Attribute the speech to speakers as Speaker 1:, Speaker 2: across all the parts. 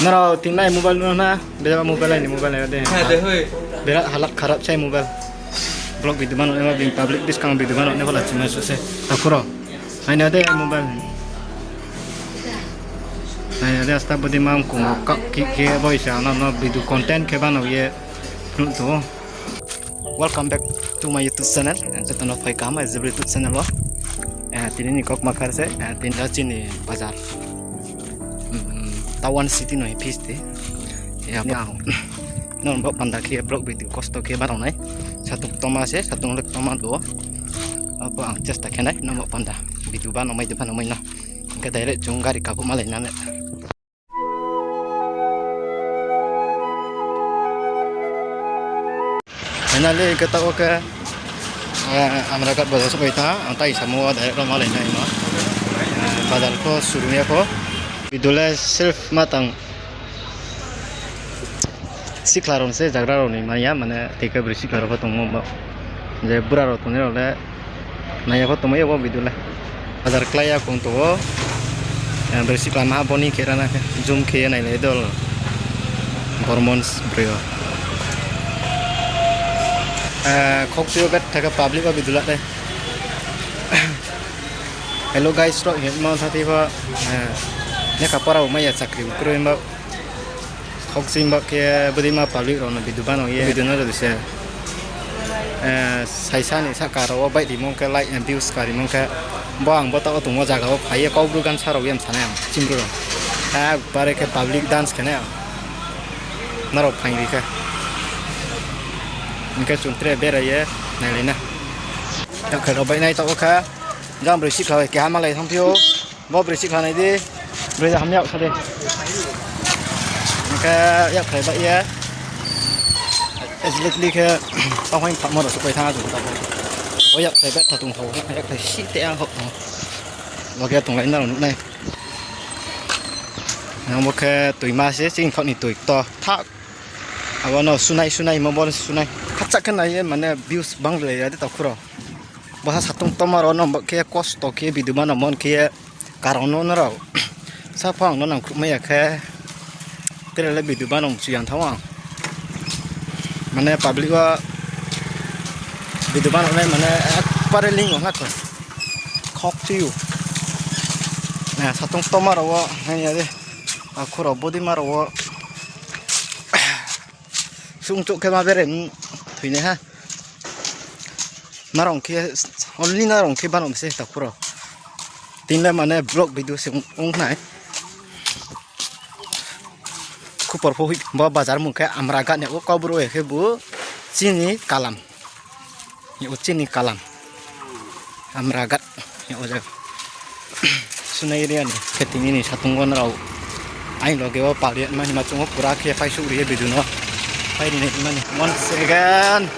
Speaker 1: Nara tinggal mobile mana? Beda mobile ini deh.
Speaker 2: Ada hoi.
Speaker 1: Berat halak kharap saya mobile. Blog video mana emang bing public diskang video mana emang lah cuma selesai. Takuro. Ini ada mobile. Ini ada staf bodi mam kung kak kiki boy sih. Nama video konten ke mana ye. Tuh. Welcome back to my YouTube channel. Jatuh nama kama Zebra YouTube channel wah. Tini kok makar se. Tini sini bazar. Tawan City no peace deh. Ya bang. Non bok pandak kia blog video kosto kia barang nai. Satu toma se, satu lek toma do. Apa just tak kenai non bok pandak. Video ban nomai depan nomai no. Ke direct jungari kapu malai nane. Nale kata oke. Amra kat bazar sepai ta, antai semua direct malai nai no. Bazar ko suruhnya ko. Videonya self matang siklaron se jagraron ni maya mana teka bersiklaro potong mo je buraro to ne ole naya potong mo yo videonya bazar klaya konto bersiklan ma boni kerana zoom ke nai le dol hormones brio kokpio bet taka public ba videonya de hello guys ro he ma thati ba ne kapara umaya chakri ukro imba khoksim ba ke budima public ro na biduban o ye biduna ro se saisani sakaro bai di mong ke like and views kari mong ke bang bota o tumo jaga o phaiye kobru gan saro yam sanam chimru ro bare ke public dance kene naro phaingi ke inka chuntre bera ye nailina ta kharo bai nai ta o kha jam brisi khawe ke hamalai thampio bo brisi khanai di bây giờ hâm nhậu sao đây cái ép thấy vậy á lịch cái tao hoành phạm một ở số quầy tha rồi tao có ép thấy bét thật tùng thầu ép thấy xịt tệ hậu và cái tùng lãnh nào lúc này nó một cái tuổi ma sẽ chính phận này tuổi to thác à nó sunai mà bọn sunai thắt chặt cái này mà nè views băng về đấy tao khuro bahasa satu tomar ono cái cost cái video mana mon cái karono nó rồi sao phong nó làm cũng mấy cái là lấy video ban ông chuyện thấu à mà này public qua video ban ông này mà này para link của ngắt rồi khóc chiu nè sao tung tôm mà rồi hay như thế à khu rồi body mà rồi sung chỗ cái mà về đến thủy này ha mà rong kia only na rong kia ban ông sẽ tập khu rồi tin là mà này blog video sẽ ông này kupar pohik bawa bazar muka amraga ne kau buru ke bu cini kalam ya cini kalam amraga ya oja sunai irian keting ini satu ngon rau ain lo gewa palian mani macung pura ke pai suri biduno pai ini mani once again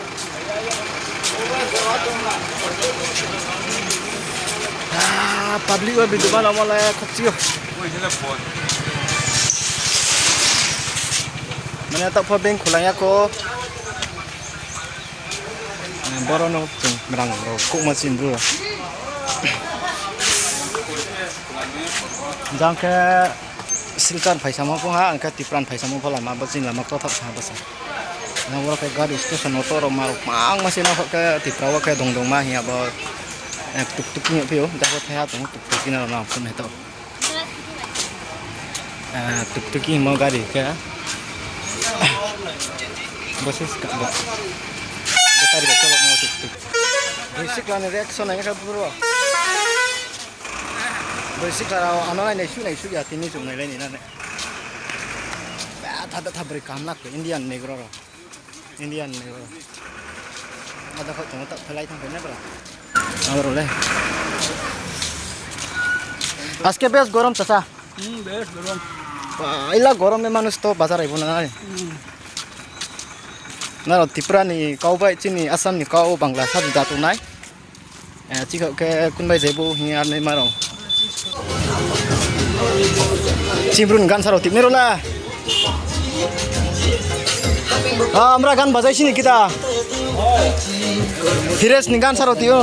Speaker 1: public wa bidu mana mala kecil mana tak pabeng kulanya ko borono merang kok mesin bro jang ke silkan paisa mo ko ha angka tipran paisa mo pala mabasin lama ko thap ha basa na wala ke gadi station motor mar mang masin ko ke tiprawa ke dongdong ma hiya ba tuk nya pio dapat ha to tuk ina na pun heto tuk mo gadi ke basis kak ba betar betul kalau mau tuk basic lah nih reaction aja kan bro basic lah ano na isu ya tini cuma ini nane ada beri kamlak Indian negro ada kok cuma tak pelai sampai ne bala awro le aske bes gorom tasa bes gorom ila gorom me manus to bazar ibu na na tipra ni kau bai chini asam ni kau bangla sa da tu nai chi kho ke kun bai jebu hiar nei maro chimrun gan saro tip mero la আমরা গান বাজাইছি নি কিতা ফিরেস নি গান সারো তিও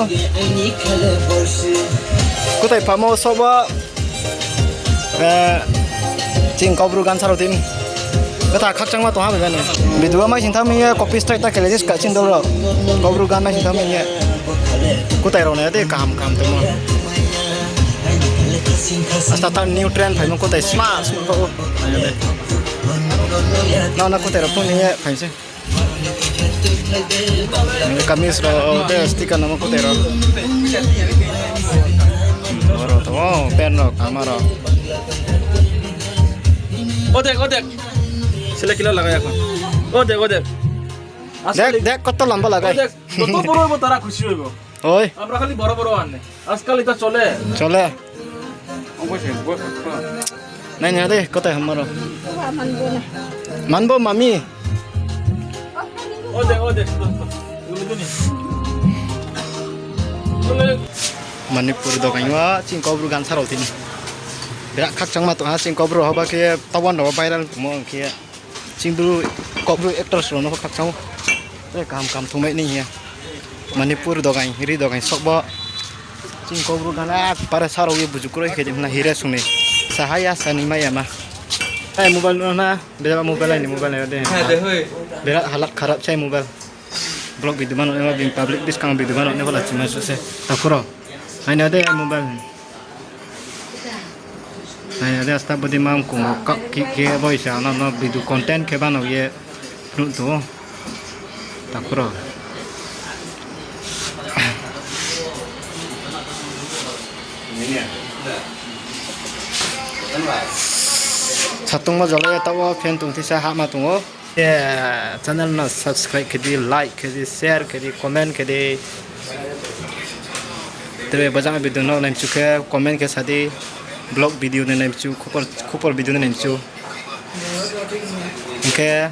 Speaker 1: কোথায় পামো সবা Cing kau buru gan saro tin. Kata khak chang ma to ha be ne. Bidua mai sing tham ye copy strike ta khele jis ka chin do ro. Kau buru gan mai sing tham ye. Ku tai ro ne de kam te mo. Asta ta new trend phai mo ko tai smart ko. Na ko tai ro pun ye phai se. Kamis ro de sticker nama ko tai ro. Ro to pen ro kamera.
Speaker 2: Odek. Sila kila lagay ako. Odek.
Speaker 1: দেখ কত লম্বা লাগাই
Speaker 2: Odek. Toto boro ibo tara খুশি হইবো।
Speaker 1: ওই
Speaker 2: আমরা খালি বড় আনে। আজকাল এটা চলে।
Speaker 1: চলে
Speaker 2: অবশ্যই।
Speaker 1: নাই না দে কত আমার মানবো মামি
Speaker 2: Odek. Ulit ni.
Speaker 1: Manipur dokan wa cing kobru gan sarau tin berak khak chang ma to ha cing kobru hoba ke tawan do viral mo ke cing bru kobru actors ro no khak chang e kam thumai ni ya Manipur dokan hiri dokan sokbo cing kobru gan ak para sarau ye bujukro ke na hire sune sahaya sanima ya ma mobile na beda mobile ni mobile ya de berak halak kharap chai mobile blog video mano ema bin public discount video mano ne wala chima se takuro ai na de mobile ai na de asta bodi mam ko ka ki voice ana no video content ke bano ye nu to takuro Satung ma jolaya tawa fen tung tisa ha ma tungo channel na subscribe ke di like ke di share ke di comment ke di tere bajang video no naim chu ke comment ke sadi blog video ne naim chu kupor video ne naim chu okay